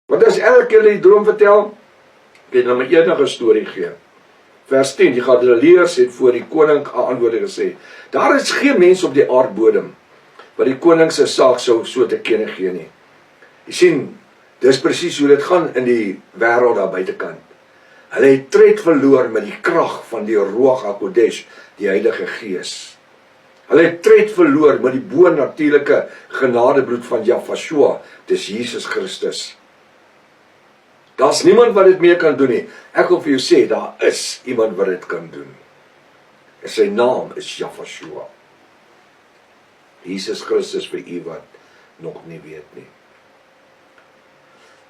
Want as elke keer die droom vertel, kan jy nou maar enige storie gee. Vers 10, die Galileërs het voor die koning antwoorde gesê, daar is geen mens op die aardbodem, wat die koning se saak sou so te kenne gee nie. Jy sien, dis presies hoe dit gaan in die wêreld daar buitekant. Hulle het tred verloor met die krag van die Ruach HaKodesh, die Heilige Gees. Hulle het tred verloor met die bo-natuurlike genadebloed van Yahshua, dis Jesus Christus. Daar's niemand wat dit meer kan doen nie. Ek wil vir jou sê, daar is iemand wat dit kan doen. En sy naam is Yahshua. Jesus Christus vir u wat nog nie weet nie.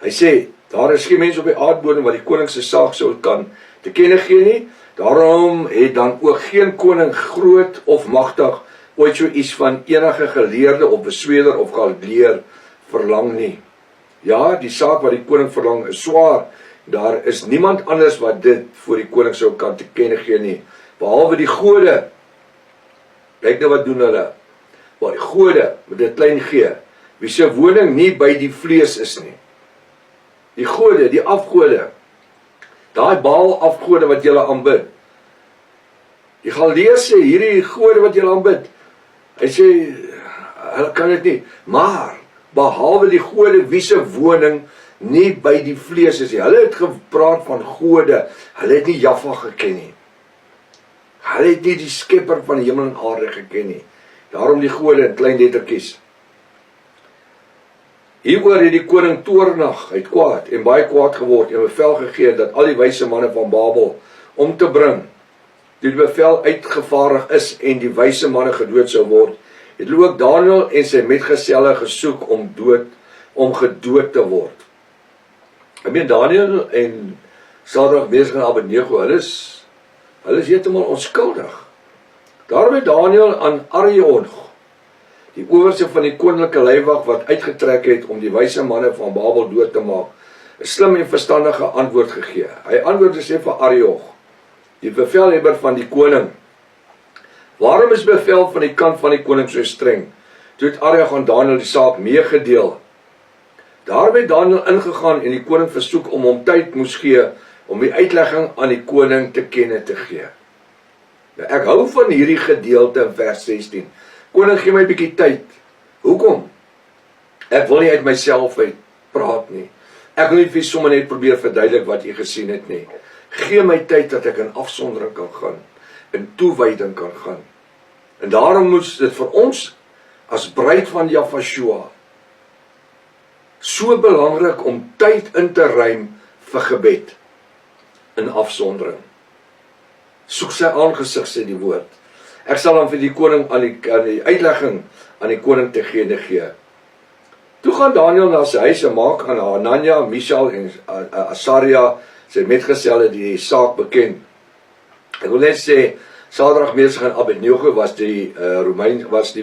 Hy sê, daar is geen mens op die aardbodem wat die koning se saak sou kan te kenne gee nie. Daarom het dan ook geen koning groot of magtig ooit so iets van enige geleerde of besweerder of galeer verlang nie. Ja, die saak wat die koning verlang is swaar. Daar is niemand anders wat dit voor die koning sou kan te kenne gee nie, behalwe die gode. Kyk nou wat doen hulle. Maar die gode met dit klein gee, wie se woning nie by die vlees is nie. Die gode, die afgode, daai Baal afgode wat julle aanbid. Die Galeërs sê, hierdie gode wat julle aanbid, hy sê, hulle kan dit nie, maar behalwe die gode wie se woning nie by die vlees is nie. Hulle het gepraat van gode, hulle het nie Jahwe geken nie. Hulle het nie die skepper van die hemel en aarde geken nie. Daarom die gode in klein lettertjies. Hieroor het die koning toornig, hy het kwaad en baie kwaad geword en bevel gegee dat al die wyse manne van Babel om te bring. Die bevel uitgevaardig is en die wyse manne gedood sou word, het hulle ook Daniël en sy metgeselle gesoek om gedood te word. Ek meen Daniël en Sadrag, Mesach en Abednego, hulle is heeltemal onskuldig. Daarom het Daniël aan Arioch, die owerste van die koninklike leiwag wat uitgetrek het om die wyse manne van Babel dood te maak, 'n slim en verstandige antwoord gegee. Hy antwoord sê vir Arioch, die bevelhebber van die koning, waarom is bevel van die kant van die koning so streng? Toe het Arioch aan Daniël die saak meegedeel. Daarom het Daniël ingegaan en die koning versoek om hom tyd moes gee om die uitlegging aan die koning te kenne te gee. Nou, ek hou van hierdie gedeelte in vers 16. Koning, gee my 'n bietjie tyd. Hoekom? Ek wil nie uit myself uit praat nie. Ek wil nie vir sommer net probeer verduidelik wat jy gesien het nie. Gee my tyd dat ek in afsondering kan gaan, in toewyding kan gaan. En daarom moes dit vir ons, as bruid van Yahshua, so belangrik om tyd in te ruim vir gebed, in afsondering. Soek sy aangesig, sê die woord. Ek sal dan vir die koning aan die uitlegging aan die koning te gee. Toe gaan Daniël na sy huis en maak aan Hanania, Mishael en Asaria, sy metgeselle die saak bekend. Ek wil net sê, Sadrag, Mesach en Abednego was die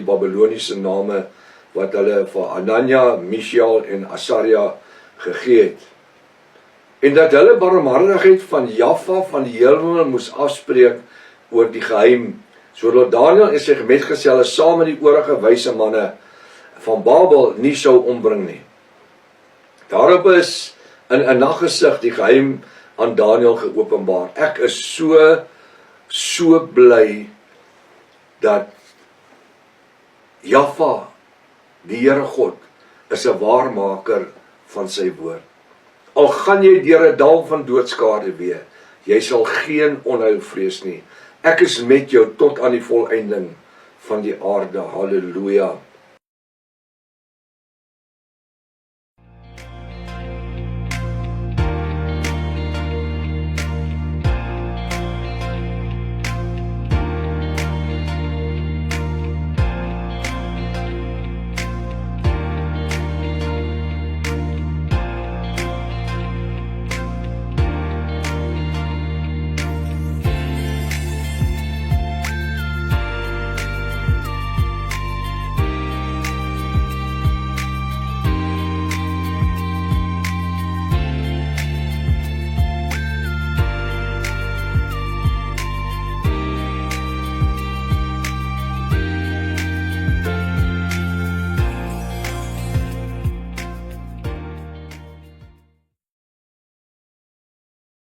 Babiloniese name wat hulle vir Hanania, Mishael en Asaria gegee het. En dat hulle barmhartigheid van Jahwe van die hemel moes afspreek oor die geheim, sodat Daniël en sy metgeselle saam met die oorige wyse manne van Babel nie sou ombring nie. Daarop is in 'n naggesig die geheim aan Daniël geopenbaar. Ek is so bly dat Jahwe, die Here God, is 'n waarmaker van sy woord. Al gaan jy deur 'n dal van doodskade wees, jy sal geen onheil vrees nie. Ek is met jou tot aan die volëinding van die aarde. Halleluja.